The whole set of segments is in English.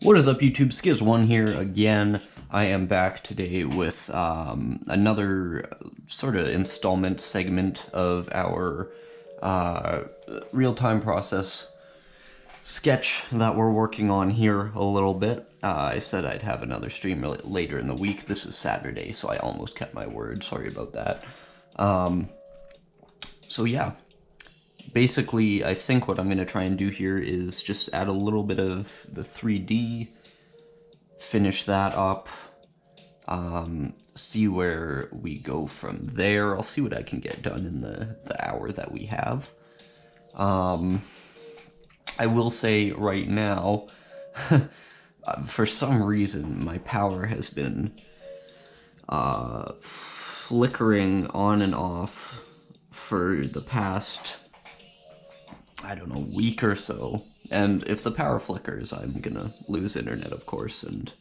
What is up, YouTube? Sciz1 here again. I am back today with another sort of installment segment of our real-time process sketch that we're working on here a little bit. I said I'd have another stream later in the week. This is Saturday, so I almost kept my word. Sorry about that. So yeah. Basically, I think what I'm going to try and do here is just add a little bit of the 3D, finish that up, see where we go from there. I'll see what I can get done in the hour that we have. I will say right now, for some reason, my power has been flickering on and off for the past, I don't know, week or so. And if the power flickers, I'm gonna lose internet, of course, and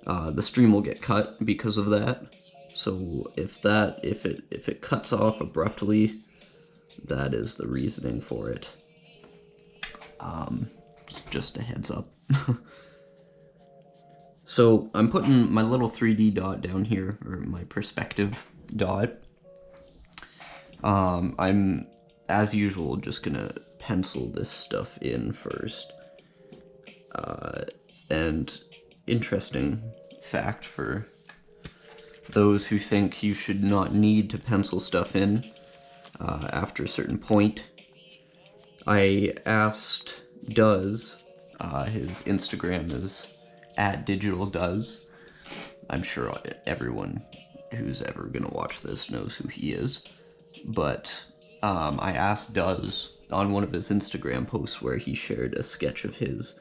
the stream will get cut because of that. So if it cuts off abruptly, that is the reasoning for it. Just a heads up. So I'm putting my little 3D dot down here, or my perspective dot. I'm, as usual, just gonna pencil this stuff in first. And interesting fact for those who think you should not need to pencil stuff in after a certain point. I asked Does, his Instagram is @digitaldoes. I'm sure everyone who's ever gonna watch this knows who he is. But I asked Does on one of his Instagram posts where he shared a sketch of his.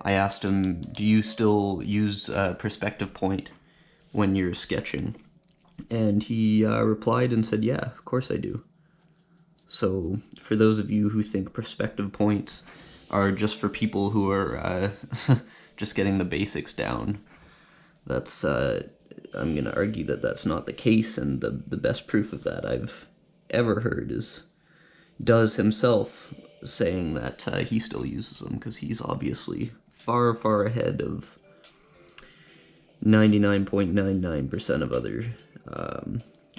I asked him, do you still use perspective point when you're sketching? And he replied and said, yeah, of course I do. So for those of you who think perspective points are just for people who are just getting the basics down, that's I'm gonna argue that that's not the case, and the best proof of that I've ever heard is Does himself saying that he still uses them, because he's obviously far, far ahead of 99.99% of other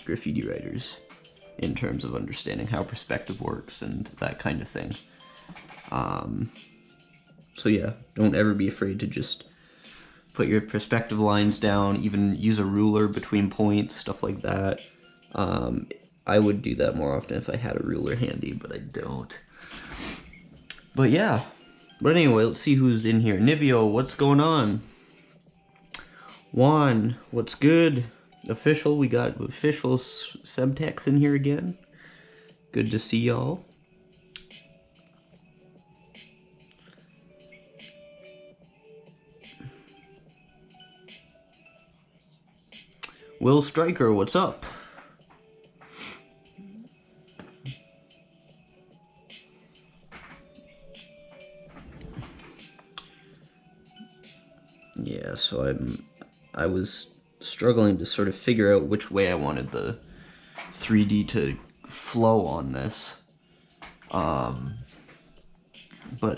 graffiti writers in terms of understanding how perspective works and that kind of thing. So yeah, don't ever be afraid to just put your perspective lines down, even use a ruler between points, stuff like that. I would do that more often if I had a ruler handy, but I don't. But yeah. But anyway, let's see who's in here. Nivio, what's going on? Juan, what's good? Official, we got official Semtex in here again. Good to see y'all. Will Striker, what's up? Yeah, so I was struggling to sort of figure out which way I wanted the 3D to flow on this. But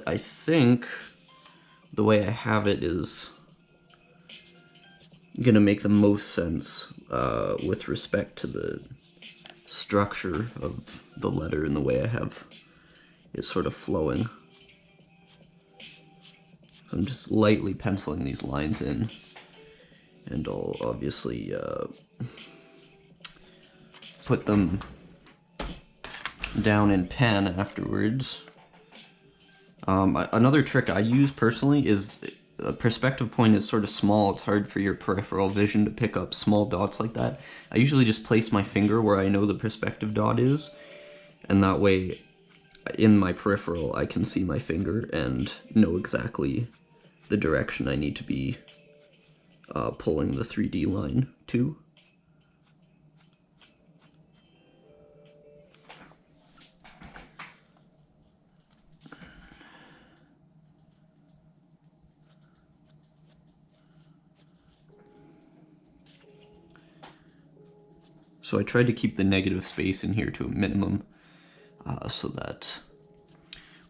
I think the way I have it is gonna make the most sense with respect to the structure of the letter and the way I have it sort of flowing. I'm just lightly penciling these lines in, and I'll obviously put them down in pen afterwards. Another trick I use personally is a perspective point is sort of small. It's hard for your peripheral vision to pick up small dots like that. I usually just place my finger where I know the perspective dot is, and that way in my peripheral I can see my finger and know exactly the direction I need to be pulling the 3D line to. So I tried to keep the negative space in here to a minimum so that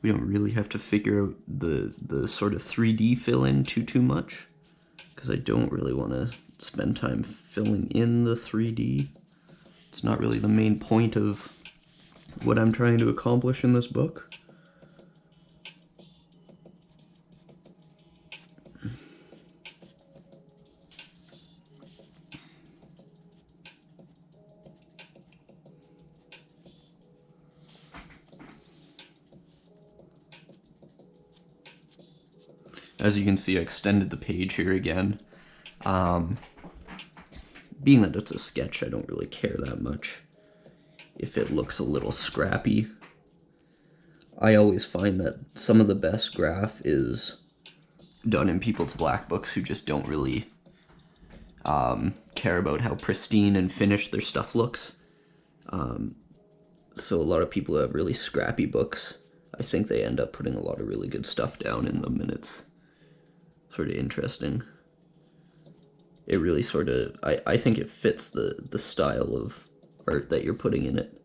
we don't really have to figure out the sort of 3D fill in too much, because I don't really want to spend time filling in the 3D. It's not really the main point of what I'm trying to accomplish in this book. As you can see, I extended the page here again. Being that it's a sketch, I don't really care that much if it looks a little scrappy. I always find that some of the best graph is done in people's black books who just don't really care about how pristine and finished their stuff looks. So a lot of people who have really scrappy books, I think they end up putting a lot of really good stuff down in them, and it's sort of interesting. It really sort of, I think it fits the style of art that you're putting in it.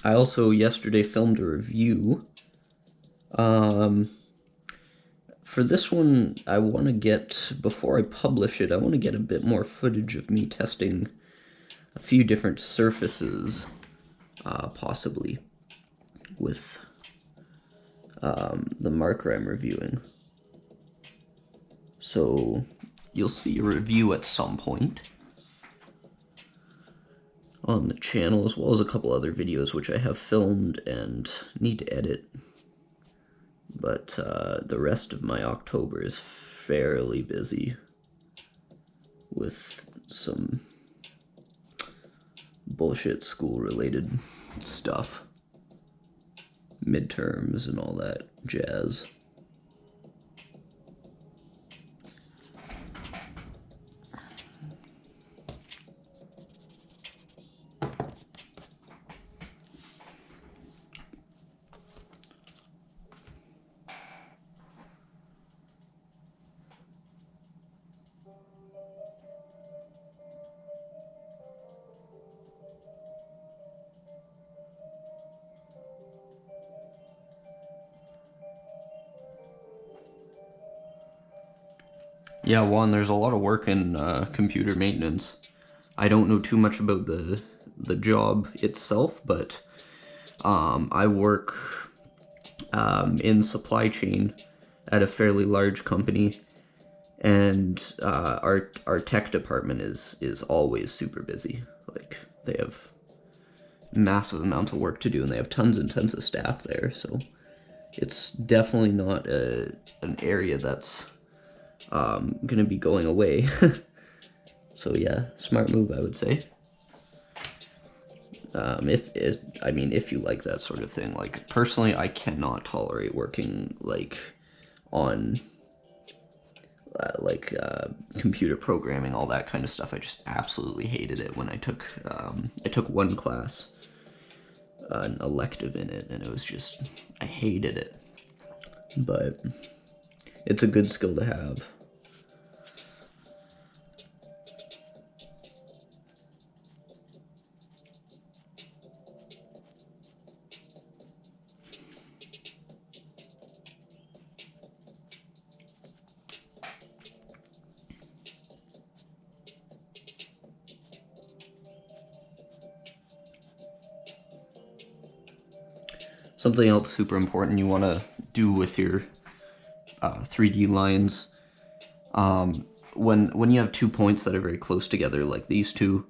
I also yesterday filmed a review. For this one, I want to get, before I publish it, I want to get a bit more footage of me testing a few different surfaces, possibly, with the marker I'm reviewing. So, you'll see a review at some point on the channel, as well as a couple other videos which I have filmed and need to edit. But the rest of my October is fairly busy with some bullshit school-related stuff. Midterms and all that jazz. Yeah, one, there's a lot of work in computer maintenance. I don't know too much about the job itself, but I work in supply chain at a fairly large company, and our tech department is always super busy. Like, they have massive amounts of work to do, and they have tons and tons of staff there, so it's definitely not an area that's gonna be going away. So yeah, smart move, I would say. If you like that sort of thing. Like, personally, I cannot tolerate working like on computer programming, all that kind of stuff. I just absolutely hated it when I took one class, an elective in it, and it was just, I hated it. But it's a good skill to have. Something else super important you want to do with your 3D lines, when you have 2 points that are very close together, like these two,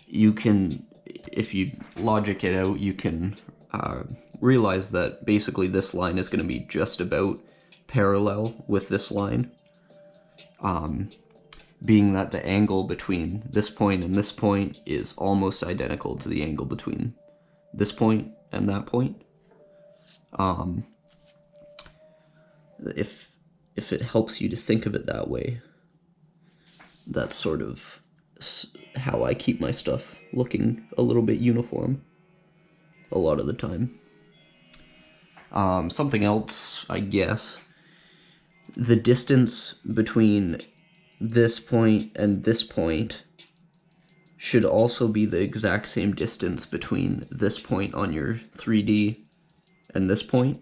you can, if you logic it out, you can realize that basically this line is going to be just about parallel with this line, being that the angle between this point and this point is almost identical to the angle between this point and that point. If it helps you to think of it that way, that sort of how I keep my stuff looking a little bit uniform a lot of the time. Something else, I guess, the distance between this point and this point should also be the exact same distance between this point on your 3D and this point.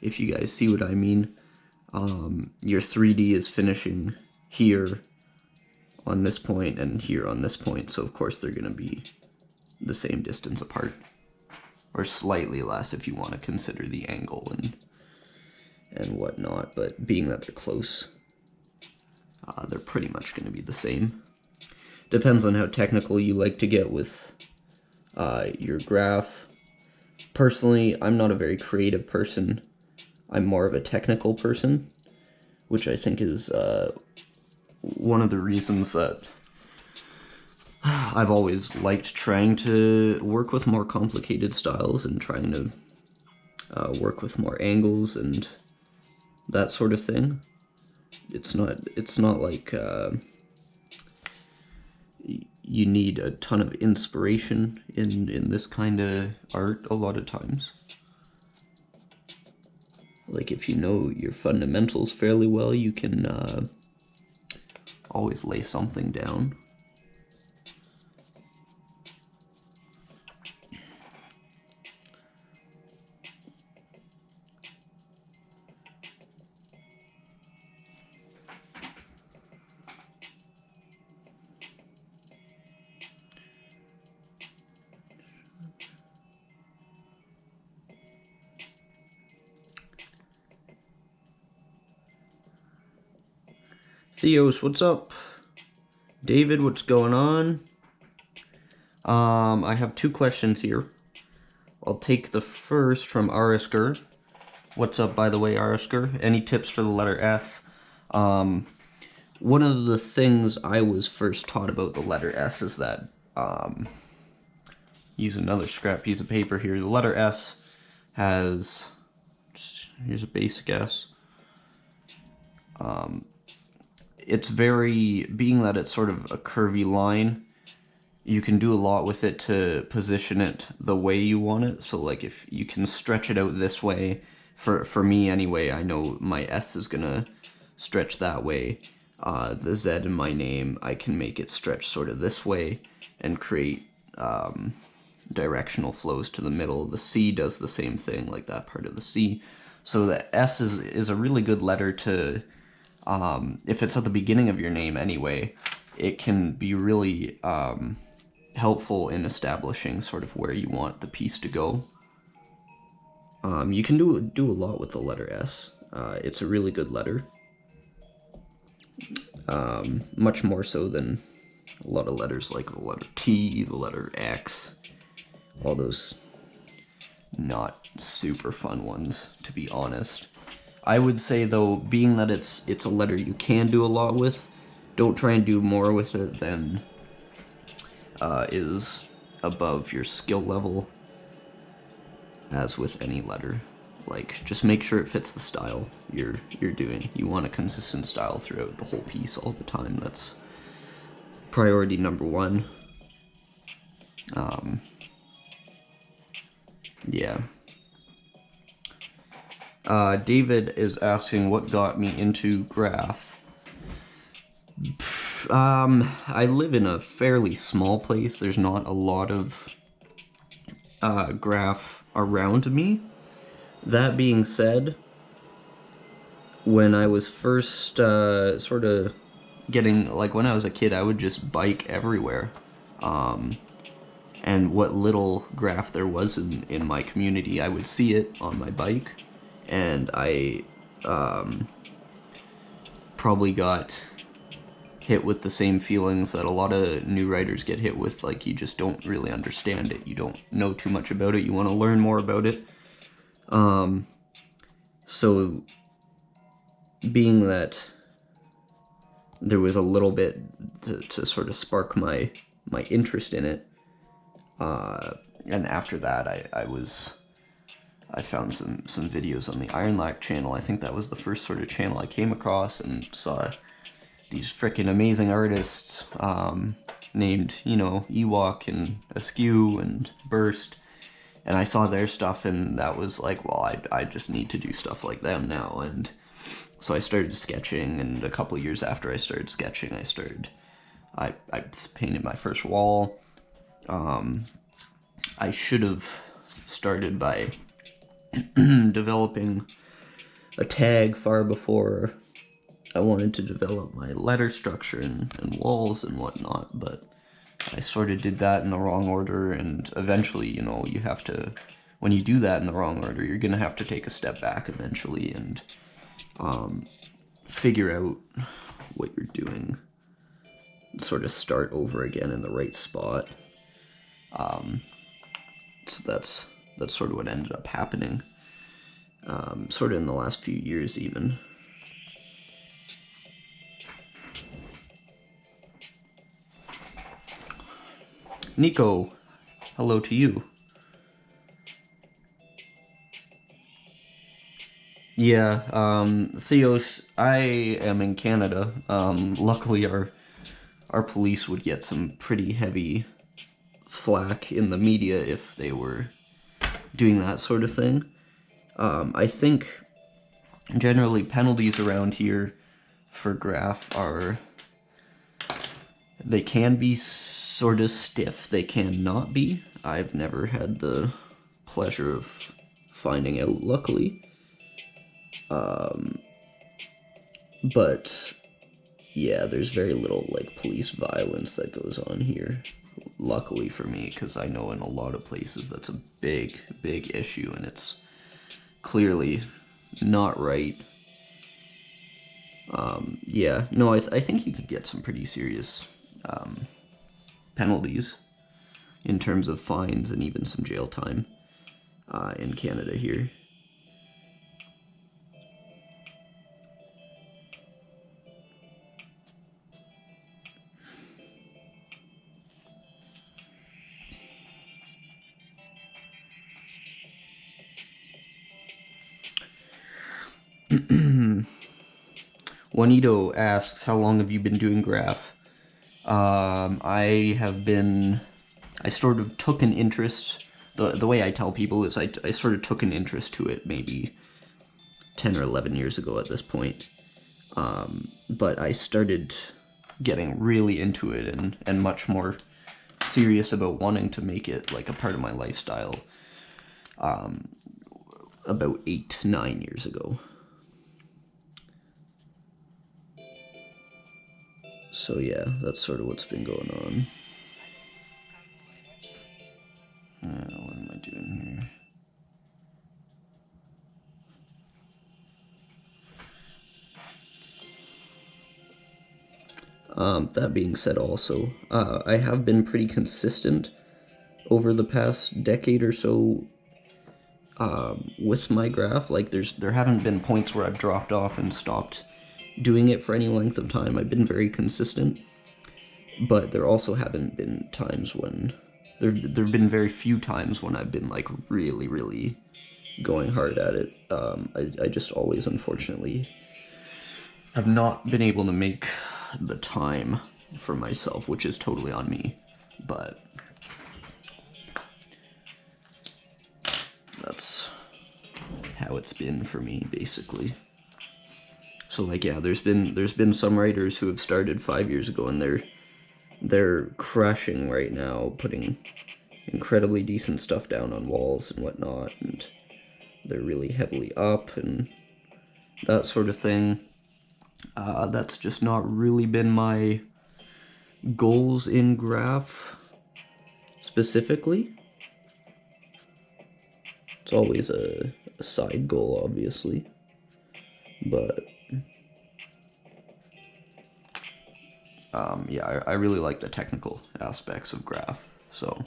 If you guys see what I mean, your 3D is finishing here on this point and here on this point, so of course they're going to be the same distance apart, or slightly less if you want to consider the angle and whatnot, but being that they're close, they're pretty much going to be the same. Depends on how technical you like to get with your graph. Personally, I'm not a very creative person. I'm more of a technical person, which I think is one of the reasons that I've always liked trying to work with more complicated styles and trying to work with more angles and that sort of thing. It's not like you need a ton of inspiration in this kind of art a lot of times. Like, if you know your fundamentals fairly well, you can always lay something down. Theos, what's up? David, what's going on? I have two questions here. I'll take the first from Arisker. What's up, by the way, Arisker? Any tips for the letter S? One of the things I was first taught about the letter S is that, use another scrap piece of paper here, the letter S has, here's a basic S. It's very, being that it's sort of a curvy line, you can do a lot with it to position it the way you want it. So like if you can stretch it out this way, for me anyway, I know my S is gonna stretch that way. The Z in my name, I can make it stretch sort of this way and create directional flows to the middle. The C does the same thing, like that part of the C. So the S is a really good letter to, if it's at the beginning of your name anyway, it can be really helpful in establishing sort of where you want the piece to go. You can do a lot with the letter S. It's a really good letter. Much more so than a lot of letters like the letter T, the letter X, all those not super fun ones, to be honest. I would say, though, being that it's a letter you can do a lot with, don't try and do more with it than is above your skill level, as with any letter. Like, just make sure it fits the style you're doing. You want a consistent style throughout the whole piece all the time. That's priority number one. Yeah. David is asking what got me into Graf. I live in a fairly small place. There's not a lot of Graf around me. That being said, when I was first sort of getting, like when I was a kid, I would just bike everywhere. And what little Graf there was in my community, I would see it on my bike. And I probably got hit with the same feelings that a lot of new writers get hit with, like you just don't really understand it, you don't know too much about it, you want to learn more about it. So being that there was a little bit to sort of spark my interest in it, and after that I found some videos on the Ironlac channel. I think that was the first sort of channel I came across and saw these freaking amazing artists, named, you know, Ewok and Askew and Burst, and I saw their stuff, and that was like, well, I just need to do stuff like them now. And so I started sketching, and a couple years after I started sketching, I painted my first wall. I should have started by developing a tag far before I wanted to develop my letter structure and walls and whatnot, but I sort of did that in the wrong order, and eventually, you know, you have to, when you do that in the wrong order, you're gonna have to take a step back eventually and figure out what you're doing, sort of start over again in the right spot. So that's sort of what ended up happening, sort of in the last few years even. Nico, hello to you. Yeah, Theos, I am in Canada. Luckily our police would get some pretty heavy flack in the media if they were doing that sort of thing. I think generally penalties around here for Graf they can be sort of stiff, they can not be. I've never had the pleasure of finding out, luckily. But yeah, there's very little like police violence that goes on here, luckily for me, because I know in a lot of places that's a big issue, and it's clearly not right. Yeah, no, I think you could get some pretty serious penalties in terms of fines and even some jail time in Canada here. Juanito asks, how long have you been doing Graf? I sort of took an interest, the way I tell people is I sort of took an interest to it maybe 10 or 11 years ago at this point. But I started getting really into it and much more serious about wanting to make it like a part of my lifestyle about 8-9 years ago. So yeah, that's sort of what's been going on. What am I doing here? That being said also, I have been pretty consistent over the past decade or so with my Graf. Like there haven't been points where I've dropped off and stopped doing it for any length of time. I've been very consistent, but there also haven't been times when there've been very few times when I've been like really going hard at it. I just always, unfortunately, have not been able to make the time for myself, which is totally on me, but that's how it's been for me, basically. So like, yeah, there's been some writers who have started 5 years ago, and they're crushing right now, putting incredibly decent stuff down on walls and whatnot, and they're really heavily up and that sort of thing. That's just not really been my goals in Graf specifically. It's always a side goal, obviously, but yeah, I really like the technical aspects of Graf, so.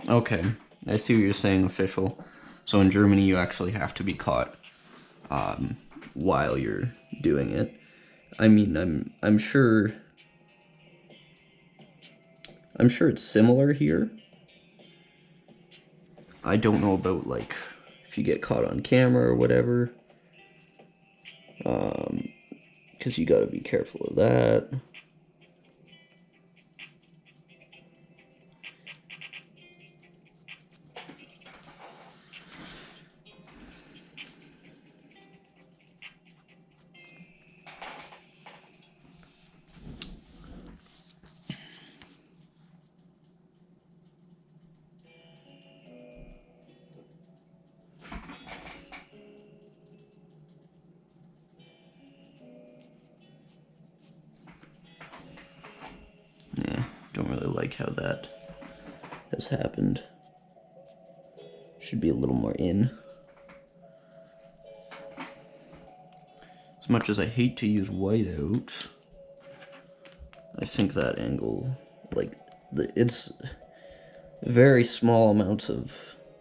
Okay, I see what you're saying, official. So in Germany, you actually have to be caught while you're doing it. I mean, I'm sure it's similar here. I don't know about, like, if you get caught on camera or whatever. Because you gotta be careful of that. Yeah, don't really like how that has happened. Should be a little more in. As much as I hate to use whiteout, I think that angle, like, it's very small amounts of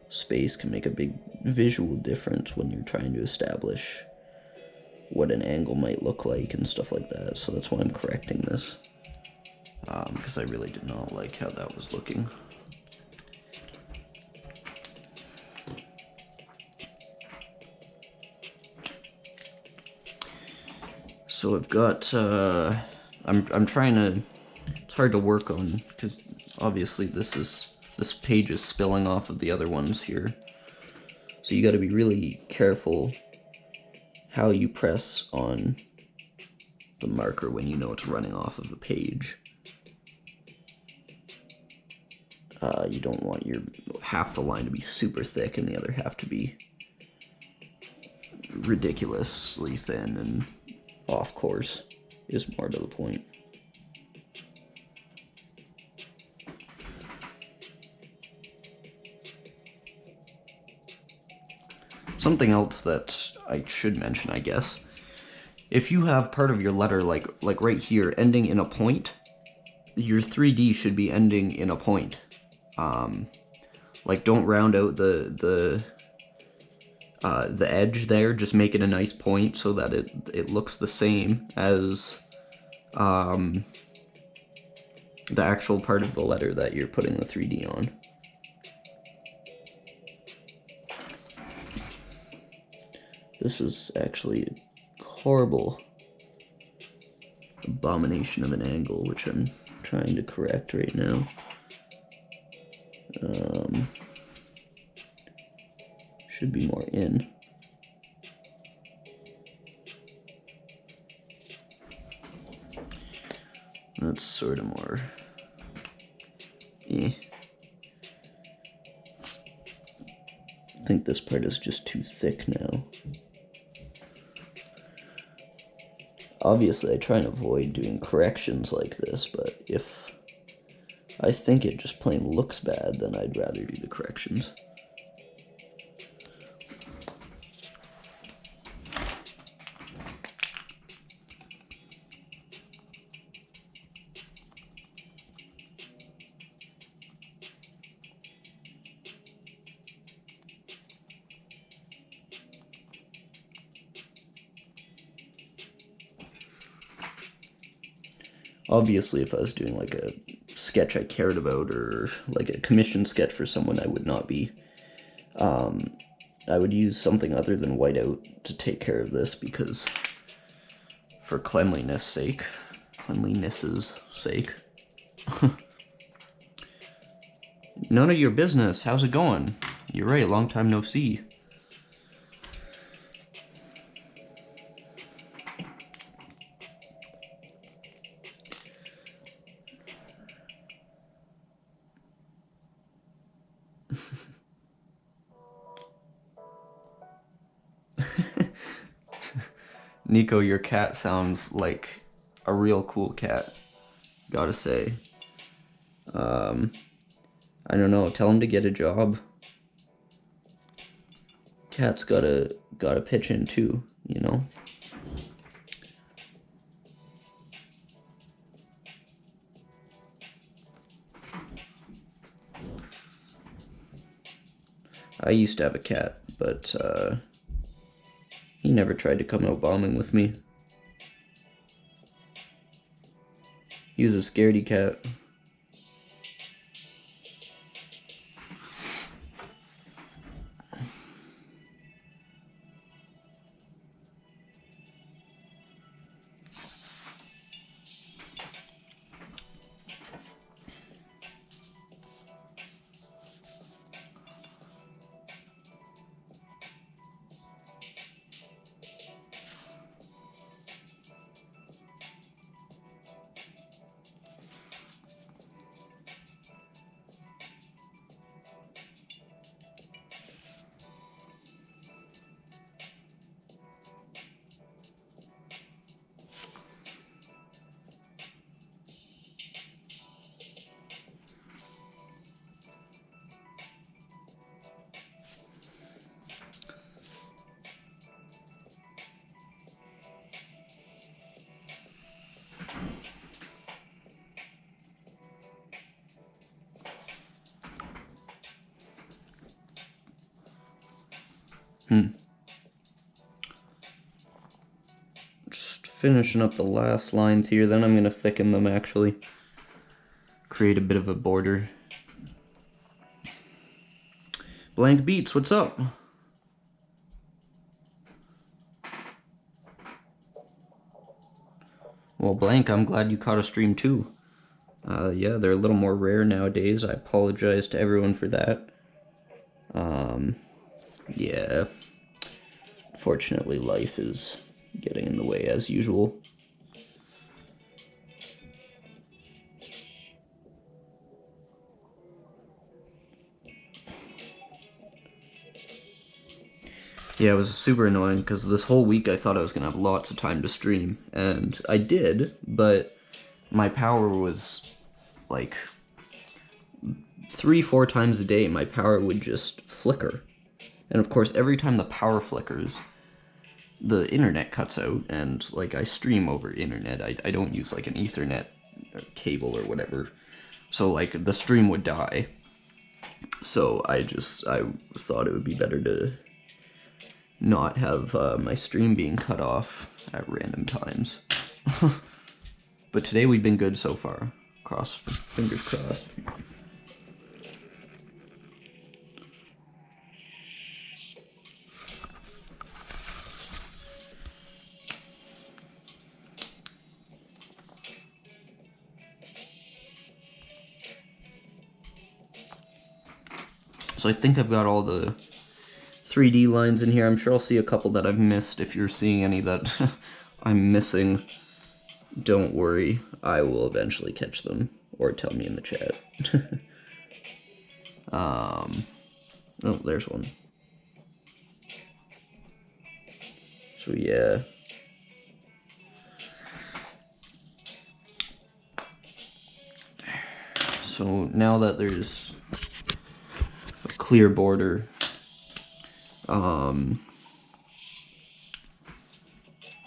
space can make a big visual difference when you're trying to establish what an angle might look like and stuff like that. So that's why I'm correcting this, because I really did not like how that was looking. So I've got, I'm trying to, it's hard to work on, because obviously this page is spilling off of the other ones here. So you gotta be really careful how you press on the marker when you know it's running off of a page. You don't want your half the line to be super thick and the other half to be ridiculously thin and off course, is more to the point. Something else that I should mention, I guess, if you have part of your letter like right here ending in a point, your 3D should be ending in a point. Like, don't round out the edge there, just make it a nice point so that it looks the same as the actual part of the letter that you're putting the 3D on. This is actually a horrible abomination of an angle, which I'm trying to correct right now. Should be more in. That's sort of more... I think this part is just too thick now. Obviously, I try and avoid doing corrections like this, but if I think it just plain looks bad, then I'd rather do the corrections. Obviously, if I was doing like a sketch I cared about or like a commission sketch for someone, I would not be. I would use something other than whiteout to take care of this, because for cleanliness's sake, none of your business. How's it going? You're right, long time no see. Nico, your cat sounds like a real cool cat, gotta say. I don't know, tell him to get a job. Cat's gotta pitch in too, you know? I used to have a cat, but he never tried to come out bombing with me. He was a scaredy cat. Just finishing up the last lines here, then I'm going to thicken them actually. Create a bit of a border. Blank Beats, what's up? Well, Blank, I'm glad you caught a stream too. Yeah, they're a little more rare nowadays. I apologize to everyone for that. Yeah. Fortunately, life is getting in the way as usual. Yeah, it was super annoying because this whole week I thought I was going to have lots of time to stream, and I did, but my power was like 3-4 times a day. My power would just flicker, and of course every time the power flickers, the internet cuts out, and like I stream over internet. I don't use like an Ethernet or cable or whatever, so like the stream would die. So I thought it would be better to not have my stream being cut off at random times. But today we've been good so far. Fingers crossed. So I think I've got all the 3D lines in here. I'm sure I'll see a couple that I've missed. If you're seeing any that I'm missing, don't worry. I will eventually catch them, or tell me in the chat. Oh, there's one. So yeah. So now that there's a clear border,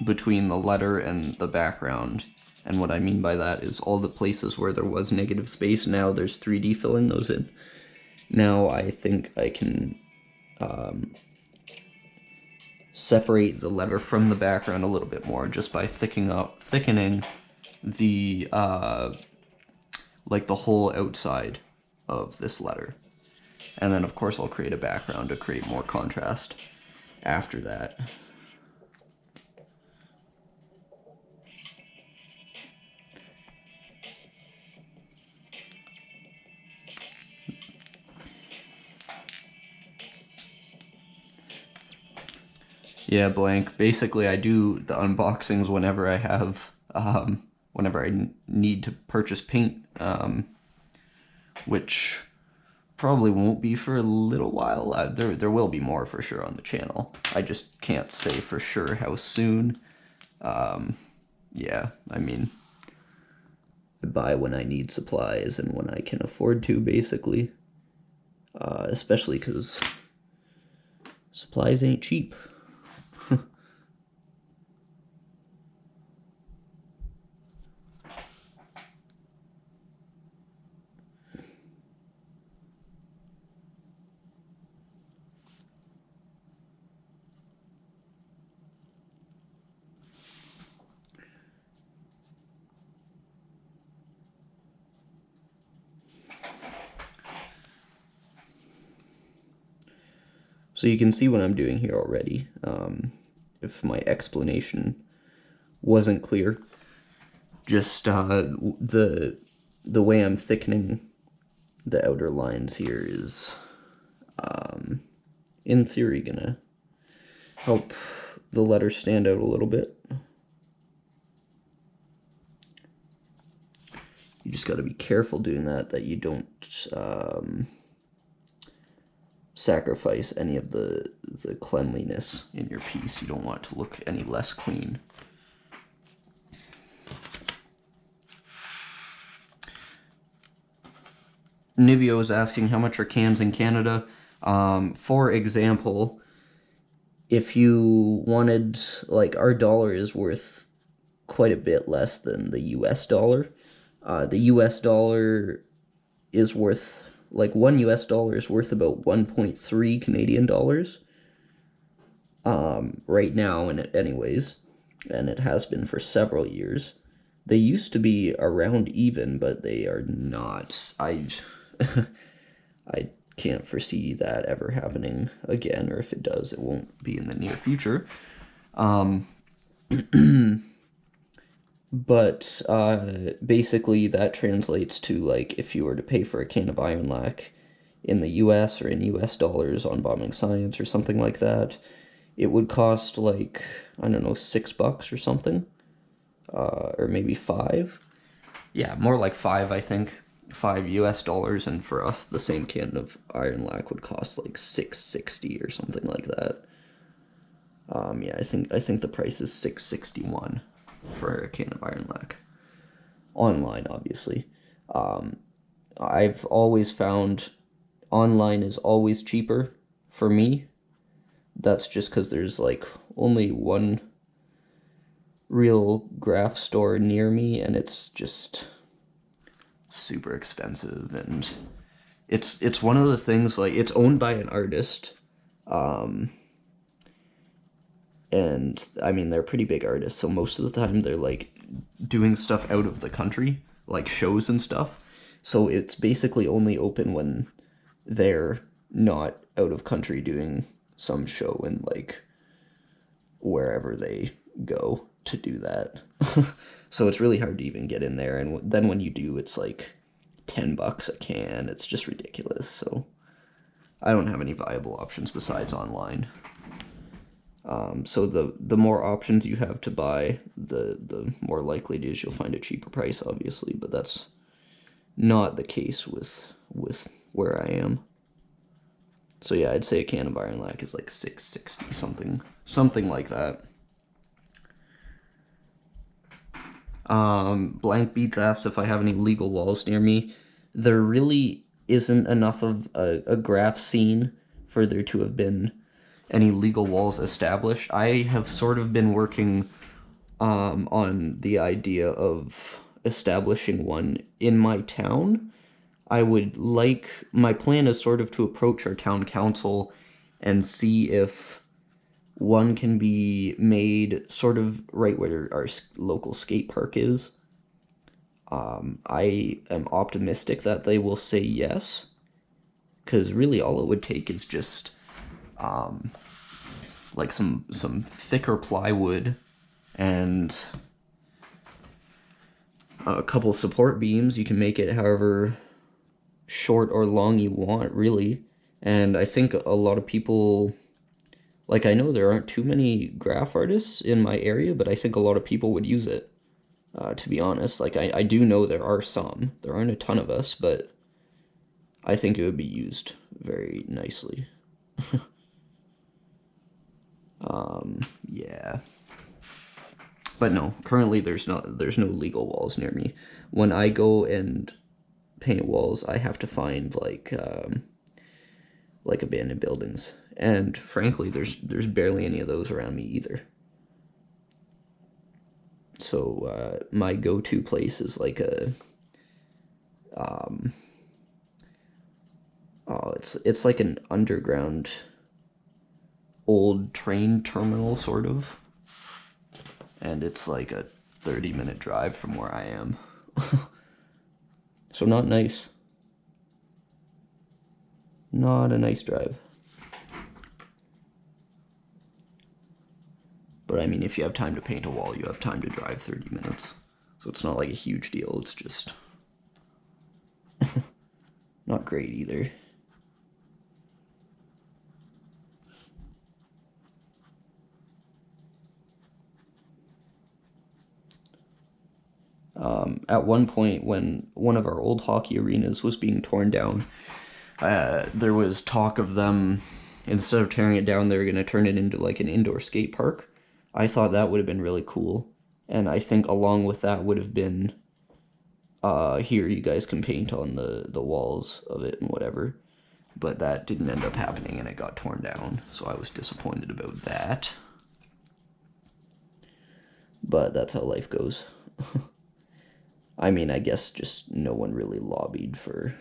between the letter and the background, and what I mean by that is all the places where there was negative space, now there's 3D filling those in. Now I think I can separate the letter from the background a little bit more just by thickening the like the whole outside of this letter. And then of course I'll create a background to create more contrast after that. Yeah, Blank. Basically, I do the unboxings whenever I have, whenever I need to purchase paint, which probably won't be for a little while. There will be more for sure on the channel. I just can't say for sure how soon. Yeah, I mean, I buy when I need supplies and when I can afford to, basically. Especially because supplies ain't cheap. So you can see what I'm doing here already. If my explanation wasn't clear, just the way I'm thickening the outer lines here is, in theory, gonna help the letter stand out a little bit. You just got to be careful doing that you don't sacrifice any of the cleanliness in your piece. You don't want it to look any less clean. Nivio is asking how much are cans in Canada. For example, if you wanted, like, our dollar is worth quite a bit less than the US dollar. The US dollar is worth, like, $1 is worth about 1.3 Canadian dollars. Right now, anyways, and it has been for several years. They used to be around even, but they are not. I can't foresee that ever happening again, or if it does, it won't be in the near future. But basically that translates to, like, if you were to pay for a can of iron lac in the US or in US dollars on Bombing Science or something like that, it would cost, like, I don't know, $6 or something, or maybe $5. Yeah, more like $5, I think. $5 US, and for us, the same can of iron lac would cost like $6.60 or something like that. Yeah, I think the price is $6.61 for a can of iron lac. Online, obviously. I've always found online is always cheaper for me. That's just because there's, like, only one real Graf store near me, and it's just super expensive, and it's one of the things, like, it's owned by an artist, and I mean, they're pretty big artists, so most of the time they're, like, doing stuff out of the country, like shows and stuff, so it's basically only open when they're not out of country doing some show in, like, wherever they go to do that. So it's really hard to even get in there, and then when you do, it's like $10 a can. It's just ridiculous. So I don't have any viable options besides online. So the more options you have to buy, the more likely it is you'll find a cheaper price, obviously, but that's not the case with where I am. So yeah, I'd say a can of iron lac is like $6.60, something like that. Blank Beats asks if I have any legal walls near me. There really isn't enough of a Graf scene for there to have been any legal walls established. I have sort of been working on the idea of establishing one in my town. My plan is sort of to approach our town council and see if one can be made sort of right where our local skate park is. I am optimistic that they will say yes, because really all it would take is just like some thicker plywood and a couple support beams. You can make it however short or long you want, really. And I think a lot of people, like, I know there aren't too many Graf artists in my area, but I think a lot of people would use it, to be honest. Like, I do know there are some. There aren't a ton of us, but I think it would be used very nicely. Yeah. But no, currently there's no legal walls near me. When I go and paint walls, I have to find, like abandoned buildings. And frankly, there's barely any of those around me either. So my go-to place is like it's like an underground old train terminal, sort of. And it's like a 30-minute drive from where I am. So not nice. Not a nice drive. I mean, if you have time to paint a wall, you have time to drive 30 minutes. So it's not like a huge deal, it's just not great either. At one point, when one of our old hockey arenas was being torn down, there was talk of them, instead of tearing it down, they were going to turn it into like an indoor skate park. I thought that would have been really cool. And I think along with that would have been, here, you guys can paint on the walls of it and whatever. But that didn't end up happening and it got torn down. So I was disappointed about that. But that's how life goes. I mean, I guess just no one really lobbied for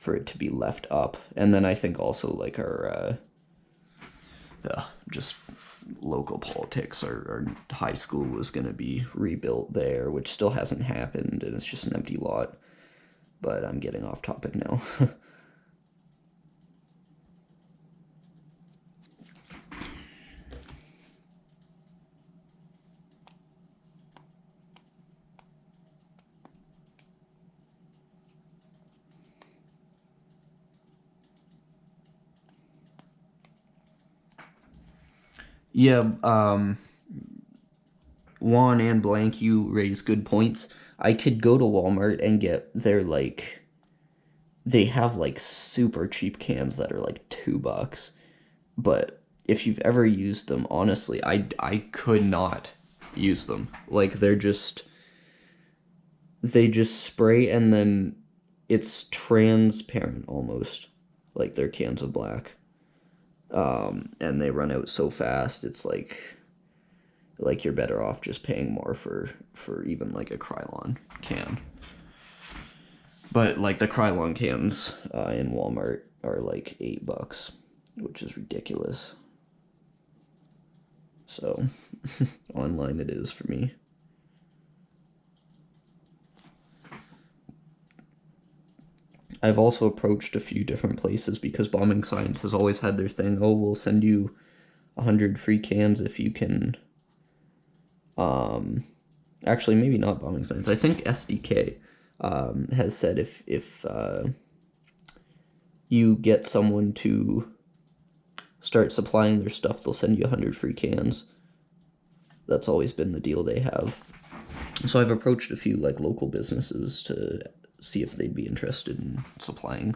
it to be left up. And then I think also like our just local politics, our high school was going to be rebuilt there, which still hasn't happened, and it's just an empty lot. But I'm getting off topic now. Yeah, Juan and Blank, you raise good points. I could go to Walmart and get their, like, they have, like, super cheap cans that are, like, $2. But if you've ever used them, honestly, I could not use them. Like, they just spray and then it's transparent almost. Like, they're cans of black. And they run out so fast, it's like you're better off just paying more for even like a Krylon can. But like the Krylon cans in Walmart are like $8, which is ridiculous. So online it is for me. I've also approached a few different places because Bombing Science has always had their thing, oh, we'll send you 100 free cans if you can, actually, maybe not Bombing Science, I think SDK has said if you get someone to start supplying their stuff, they'll send you 100 free cans. That's always been the deal they have. So I've approached a few, like, local businesses to see if they'd be interested in supplying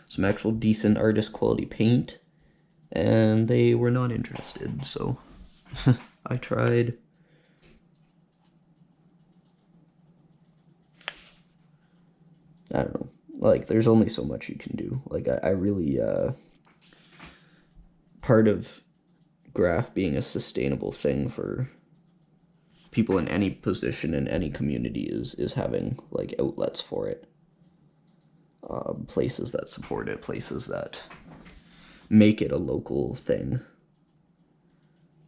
some actual decent artist quality paint, and they were not interested, so I tried. I don't know, like, there's only so much you can do. Like, I really, part of Graf being a sustainable thing for people in any position in any community is having, like, outlets for it. Places that support it, places that make it a local thing.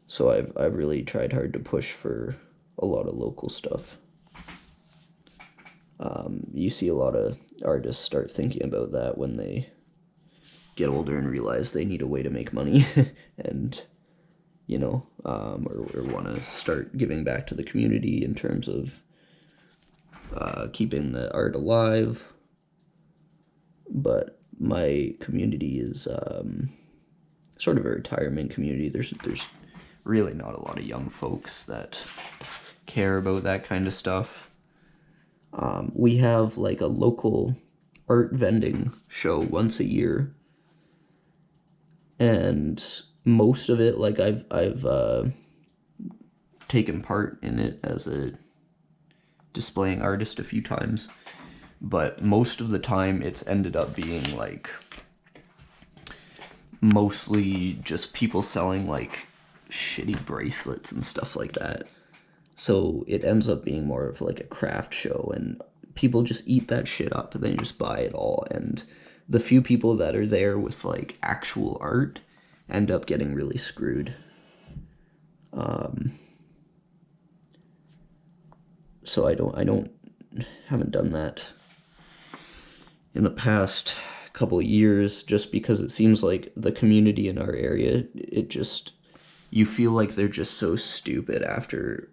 So I've really tried hard to push for a lot of local stuff. You see a lot of artists start thinking about that when they get older and realize they need a way to make money and, you know, or want to start giving back to the community in terms of keeping the art alive. But my community is sort of a retirement community. There's really not a lot of young folks that care about that kind of stuff. We have like a local art vending show once a year, and most of it, like, I've taken part in it as a displaying artist a few times, but most of the time it's ended up being like mostly just people selling like shitty bracelets and stuff like that. So it ends up being more of like a craft show, and people just eat that shit up and they just buy it all. And the few people that are there with like actual art end up getting really screwed. So haven't done that in the past couple of years, just because it seems like the community in our area, it just you feel like they're just so stupid after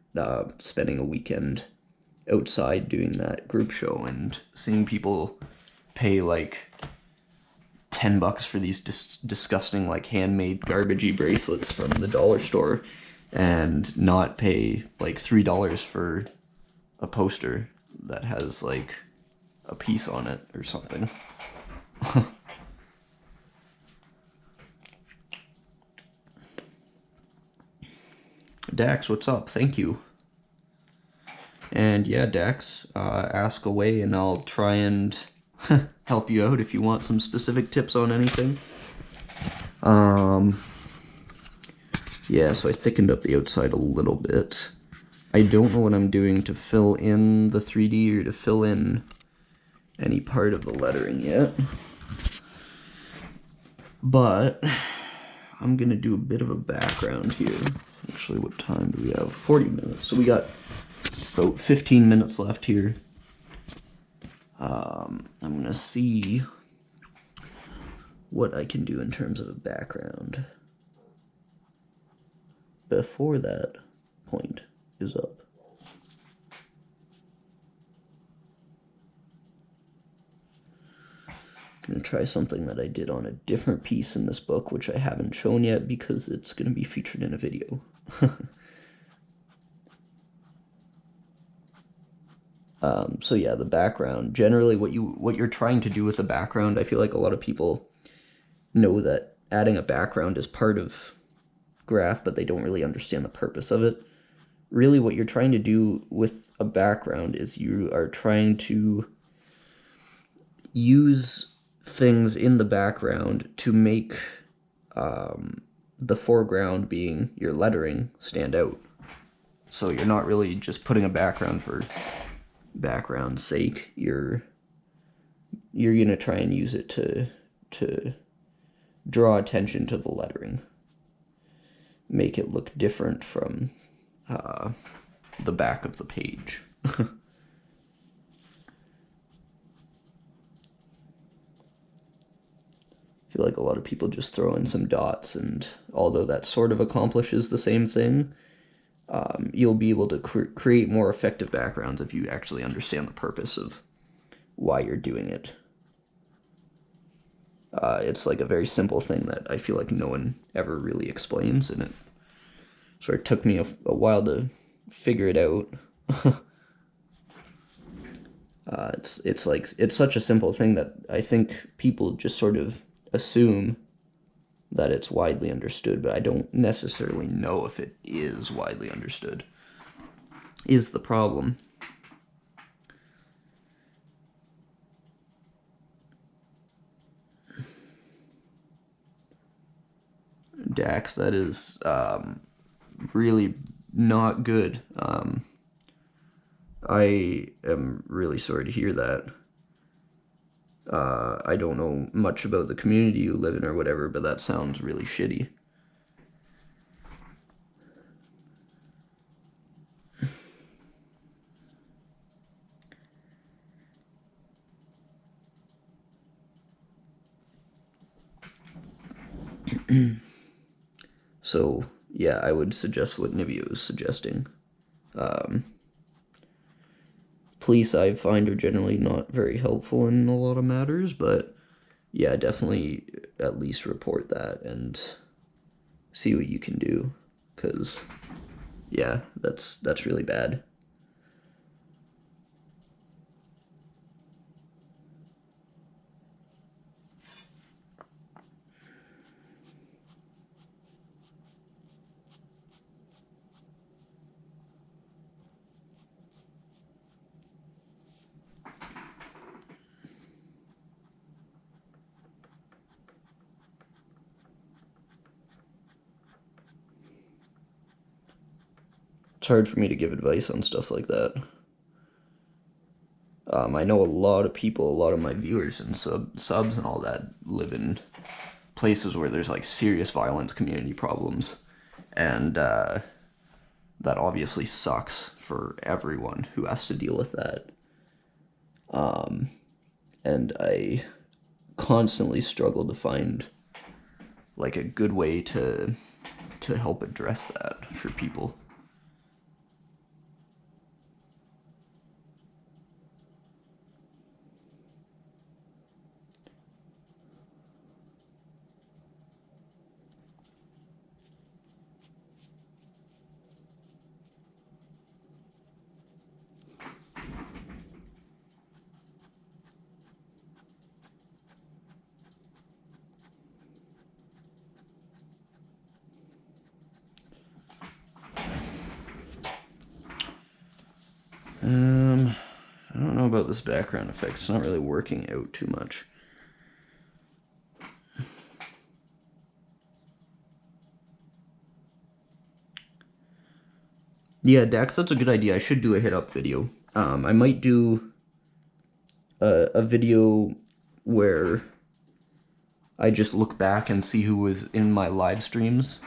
spending a weekend outside doing that group show and seeing people pay like $10 for these disgusting like handmade garbagey bracelets from the dollar store and not pay like $3 for a poster that has like a piece on it or something. Dax, what's up? Thank you. And yeah, Dax, ask away and I'll try and help you out if you want some specific tips on anything. Yeah, so I thickened up the outside a little bit. I don't know what I'm doing to fill in the 3D or to fill in any part of the lettering yet. But I'm gonna do a bit of a background here. Actually, what time do we have? 40 minutes. So we got about 15 minutes left here. I'm gonna see what I can do in terms of a background before that point is up. I'm gonna try something that I did on a different piece in this book, which I haven't shown yet because it's gonna be featured in a video. So yeah, the background. Generally, what you're trying to do with the background, I feel like a lot of people know that adding a background is part of Graf, but they don't really understand the purpose of it. Really, what you're trying to do with a background is you are trying to use things in the background to make the foreground, being your lettering, stand out. So you're not really just putting a background for background's sake. You're gonna try and use it to draw attention to the lettering, make it look different from the back of the page. I feel like a lot of people just throw in some dots, and although that sort of accomplishes the same thing, you'll be able to create more effective backgrounds if you actually understand the purpose of why you're doing it. It's like a very simple thing that I feel like no one ever really explains, and it sort of took me a while to figure it out. It's such a simple thing that I think people just sort of assume that it's widely understood, but I don't necessarily know if it is widely understood, is the problem. Dax, that is really not good. I am really sorry to hear that. I don't know much about the community you live in or whatever, but that sounds really shitty. So, yeah, I would suggest what Nivea was suggesting. Police, I find, are generally not very helpful in a lot of matters, but yeah, definitely at least report that and see what you can do, because yeah, that's really bad. It's hard for me to give advice on stuff like that. I know a lot of people, a lot of my viewers and subs and all that live in places where there's like serious violence, community problems, and that obviously sucks for everyone who has to deal with that. And I constantly struggle to find like a good way to to help address that for people. I don't know about this background effect. It's not really working out too much. Yeah, Dax, that's a good idea. I should do a hit-up video. I might do a video where I just look back and see who was in my live streams.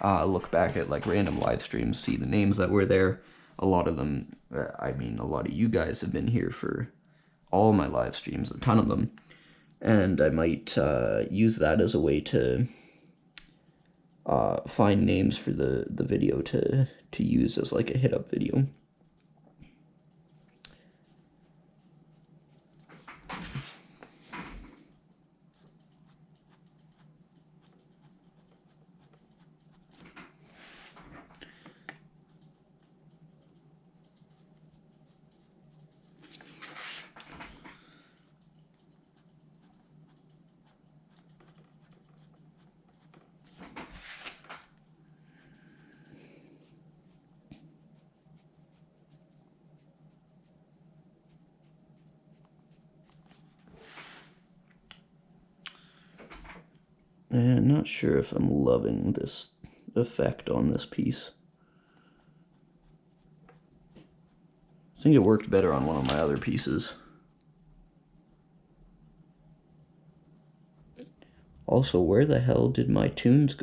Look back at like random live streams, see the names that were there. A lot of them, I mean, a lot of you guys have been here for all my live streams, a ton of them. And I might use that as a way to find names for the video to use as like a hit-up video. And not sure if I'm loving this effect on this piece. I think it worked better on one of my other pieces. Also, where the hell did my tunes go?